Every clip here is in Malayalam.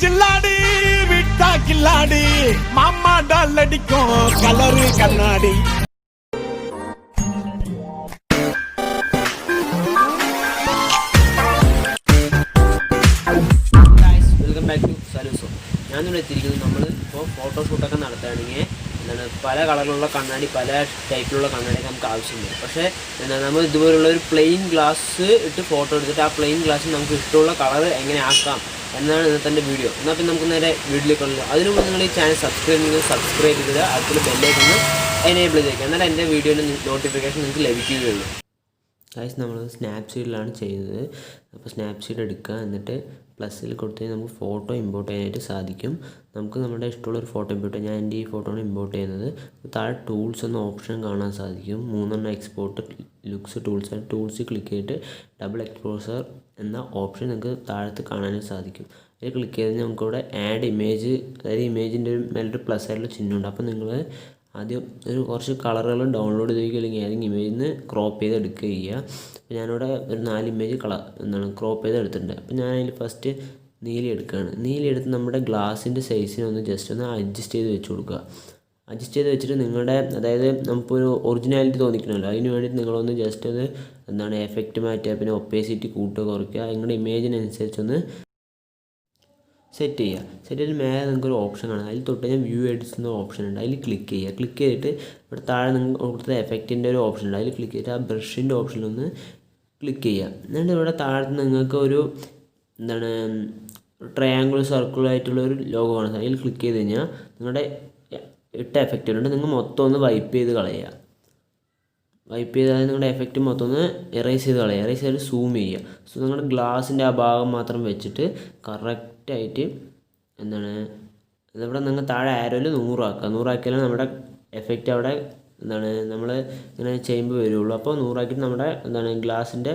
ஜில்லாடி விட்டா கில்லாடி மாமா டால் அடிக்கும் கலரு கண்ணாடி. വെൽക്കം ബാക്ക് ടു സലൂസോ. ഞാനിവിടെ എത്തിയിരിക്കുന്നത് നമ്മൾ ഇപ്പോൾ ഫോട്ടോഷൂട്ടൊക്കെ നടത്തുകയാണെങ്കിൽ പല കളറിലുള്ള കണ്ണാടി, പല ടൈപ്പിലുള്ള കണ്ണാടി നമുക്ക് ആവശ്യമുണ്ട്. പക്ഷേ നമ്മൾ ഇതുപോലുള്ള ഒരു പ്ലെയിൻ ഗ്ലാസ് ഇട്ട് ഫോട്ടോ എടുത്തിട്ട് ആ പ്ലെയിൻ ഗ്ലാസ്സിൽ നമുക്ക് ഇഷ്ടമുള്ള കളർ എങ്ങനെ ആക്കാം എന്നാണ് ഇന്നത്തെ വീഡിയോ. എന്നാൽ പിന്നെ നമുക്ക് നേരെ വീട്ടിലേക്ക് കൊള്ളുക. അതിനു മുമ്പ് നിങ്ങൾ ഈ ചാനൽ സബ്സ്ക്രൈബ് ചെയ്ത് അതിൽ ബെല്ലേക്കൊന്ന് എനേബിൾ ചെയ്തേക്കുക. എന്നാൽ എൻ്റെ വീഡിയോയുടെ നോട്ടിഫിക്കേഷൻ നിങ്ങൾക്ക് ലഭിക്കുകയുള്ളൂ. ഗൈസ്, നമ്മൾ സ്നാപ്സീഡിലാണ് ചെയ്യുന്നത്. അപ്പോൾ സ്നാപ്സീഡ് എടുക്കുക, എന്നിട്ട് പ്ലസ്സിൽ കൊടുത്ത് നമുക്ക് ഫോട്ടോ ഇമ്പോർട്ട് ചെയ്യാനായിട്ട് സാധിക്കും. നമുക്ക് നമ്മുടെ ഇഷ്ടമുള്ളൊരു ഫോട്ടോ ഇമ്പോർട്ട് ചെയ്യാം. ഞാൻ എൻ്റെ ഈ ഫോട്ടോയാണ് ഇമ്പോർട്ട് ചെയ്യുന്നത്. താഴെ ടൂൾസ് എന്ന ഓപ്ഷൻ കാണാൻ സാധിക്കും. 3 എക്സ്പോർട്ട് ലുക്സ് ടൂൾസ്. ടൂൾസിൽ ക്ലിക്ക് ചെയ്തിട്ട് ഡബിൾ എക്സ്പോസർ എന്ന ഓപ്ഷൻ നിങ്ങൾക്ക് താഴത്ത് കാണാനായിട്ട് സാധിക്കും. അതിൽ ക്ലിക്ക് ചെയ്ത് നമുക്കിവിടെ ആഡ് ഇമേജ്, അതായത് ഇമേജിൻ്റെ മേലൊരു പ്ലസ് ആയിട്ടുള്ള ചിഹ്നമുണ്ട്. അപ്പോൾ നിങ്ങൾ ആദ്യം കുറച്ച് കളറുകൾ ഡൗൺലോഡ് ചെയ്ത് വയ്ക്കുക, അല്ലെങ്കിൽ ഏതെങ്കിലും ഇമേജിൽ നിന്ന് ക്രോപ്പ് ചെയ്ത് എടുക്കുക ചെയ്യുക. അപ്പോൾ ഞാനിവിടെ ഒരു 4 ഇമേജ് ക്രോപ്പ് ചെയ്ത് എടുത്തിട്ടുണ്ട്. അപ്പോൾ ഞാൻ അതിൽ ഫസ്റ്റ് നീലി എടുക്കുകയാണ്. നീലി എടുത്ത് നമ്മുടെ ഗ്ലാസിൻ്റെ സൈസിനൊന്ന് ജസ്റ്റ് ഒന്ന് അഡ്ജസ്റ്റ് ചെയ്ത് വെച്ച് കൊടുക്കുക. അഡ്ജസ്റ്റ് ചെയ്ത് വെച്ചിട്ട് നിങ്ങളുടെ, അതായത് നമുക്കൊരു ഒറിജിനാലിറ്റി തോന്നിക്കണമല്ലോ, അതിന് വേണ്ടിയിട്ട് നിങ്ങളൊന്ന് ജസ്റ്റ് അത് എഫക്റ്റ് മാറ്റുക, പിന്നെ ഒപ്പേസിറ്റി കൂട്ടുക, കുറയ്ക്കുക. നിങ്ങളുടെ ഇമേജിനനുസരിച്ചൊന്ന് സെറ്റ് ചെയ്യുക. സെറ്റ് ചെയ്തിട്ട് മേലെ നിങ്ങൾക്കൊരു ഓപ്ഷൻ കാണാം. അതിൽ തൊട്ട് ഞാൻ വ്യൂ എഡിറ്റ്സ് എന്ന ഓപ്ഷൻ ഉണ്ട്. അതിൽ ക്ലിക്ക് ചെയ്യുക. ക്ലിക്ക് ചെയ്തിട്ട് ഇവിടെ താഴെ നിങ്ങൾ കൊടുത്ത എഫക്റ്റിൻ്റെ ഒരു ഓപ്ഷൻ ഉണ്ട്. അതിൽ ക്ലിക്ക് ചെയ്തിട്ട് ആ ബ്രഷിൻ്റെ ഓപ്ഷനിലൊന്ന് ക്ലിക്ക് ചെയ്യുക. എന്നിട്ട് ഇവിടെ താഴത്ത് നിങ്ങൾക്ക് ഒരു ട്രയാങ്കിൾ സർക്കിളായിട്ടുള്ള ഒരു ലോഗോ കാണാം. അതിൽ ക്ലിക്ക് ചെയ്ത് കഴിഞ്ഞാൽ നിങ്ങളുടെ ഇട്ട എഫക്റ്റുകളുണ്ട് നിങ്ങൾ മൊത്തം ഒന്ന് വൈപ്പ് ചെയ്ത് കളയുക. വൈപ്പ് ചെയ്താൽ നിങ്ങളുടെ എഫക്റ്റ് മൊത്തം ഒന്ന് എറേസ് ചെയ്ത് കളയുക. എറേസ് ചെയ്ത് സൂം ചെയ്യുക. സോ നിങ്ങളുടെ ഗ്ലാസിൻ്റെ ആ ഭാഗം മാത്രം വെച്ചിട്ട് കറക്റ്റായിട്ട് ഇവിടെ നിങ്ങൾ താഴെ ആരോയിൽ 100 ആക്കുക. 100 ആക്കിയാലും നമ്മുടെ എഫക്റ്റ് അവിടെ നമ്മൾ ഇങ്ങനെ ചെയ്യുമ്പോൾ വരുള്ളൂ. അപ്പോൾ 100 ആക്കിയിട്ട് നമ്മുടെ ഗ്ലാസിൻ്റെ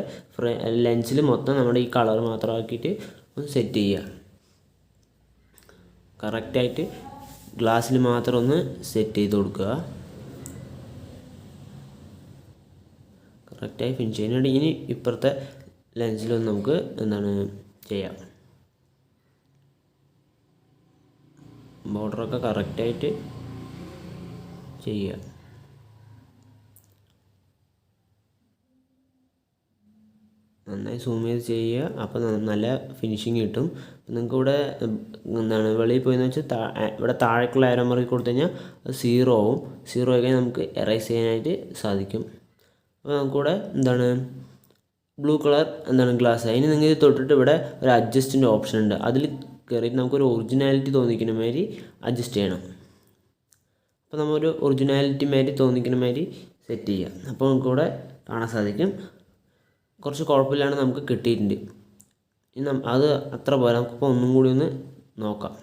ലെൻസിൽ മൊത്തം നമ്മുടെ ഈ കളർ മാത്രം ആക്കിയിട്ട് ഒന്ന് സെറ്റ് ചെയ്യുക. കറക്റ്റായിട്ട് ഗ്ലാസ്സിൽ മാത്രം ഒന്ന് സെറ്റ് ചെയ്ത് കൊടുക്കുക. കറക്റ്റായി ഫിനിഷ് ചെയ്യുന്നുണ്ട്. ഇനി ഇപ്പുറത്തെ ലെൻസിലൊന്ന് നമുക്ക് ചെയ്യാം. ബോർഡറൊക്കെ കറക്റ്റായിട്ട് ചെയ്യുക. നന്നായി സൂം ചെയ്ത് ചെയ്യുക. അപ്പോൾ നല്ല ഫിനിഷിങ് കിട്ടും. നിങ്ങൾക്ക് ഇവിടെ വെളിയിൽ പോയെന്ന് വെച്ചാൽ ഇവിടെ താഴേക്കുള്ള ആരോ മാർക്ക് കൊടുത്തു കഴിഞ്ഞാൽ അത് 0 ആവും. 0 ആയി കഴിഞ്ഞാൽ നമുക്ക് എറേസ് ചെയ്യാനായിട്ട് സാധിക്കും. അപ്പോൾ നമുക്കിവിടെ ബ്ലൂ കളർ ഗ്ലാസ്. അതിന് നിങ്ങൾ തൊട്ടിട്ട് ഇവിടെ ഒരു അഡ്ജസ്റ്റിൻ്റെ ഓപ്ഷൻ ഉണ്ട്. അതിൽ കയറിയിട്ട് നമുക്കൊരു ഒറിജിനാലിറ്റി തോന്നിക്കുന്ന മാതിരി അഡ്ജസ്റ്റ് ചെയ്യണം. അപ്പോൾ നമ്മളൊരു ഒറിജിനാലിറ്റി മാതിരി തോന്നിക്കുന്ന മാതിരി സെറ്റ് ചെയ്യുക. അപ്പോൾ നമുക്കിവിടെ കാണാൻ സാധിക്കും. കുറച്ച് കുഴപ്പമില്ലാണ്ട് നമുക്ക് കിട്ടിയിട്ടുണ്ട്. ഇനി അത് അത്ര പോലെ നമുക്കിപ്പോൾ ഒന്നും കൂടി ഒന്ന് നോക്കാം.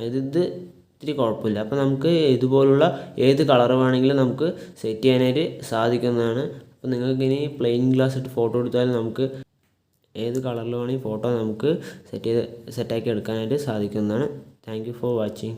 ഇത് ഇത്തിരി കുഴപ്പമില്ല. അപ്പോൾ നമുക്ക് ഇതുപോലുള്ള ഏത് കളർ വേണമെങ്കിലും നമുക്ക് സെറ്റ് ചെയ്യാനായിട്ട് സാധിക്കുന്നതാണ്. അപ്പോൾ നിങ്ങൾക്ക് ഇനി പ്ലെയിൻ ഗ്ലാസ് ഇട്ട് ഫോട്ടോ എടുത്താലും നമുക്ക് ഏത് കളറിൽ വേണമെങ്കിൽ ഫോട്ടോ നമുക്ക് സെറ്റാക്കി എടുക്കാനായിട്ട് സാധിക്കുന്നതാണ്. Thank you for watching.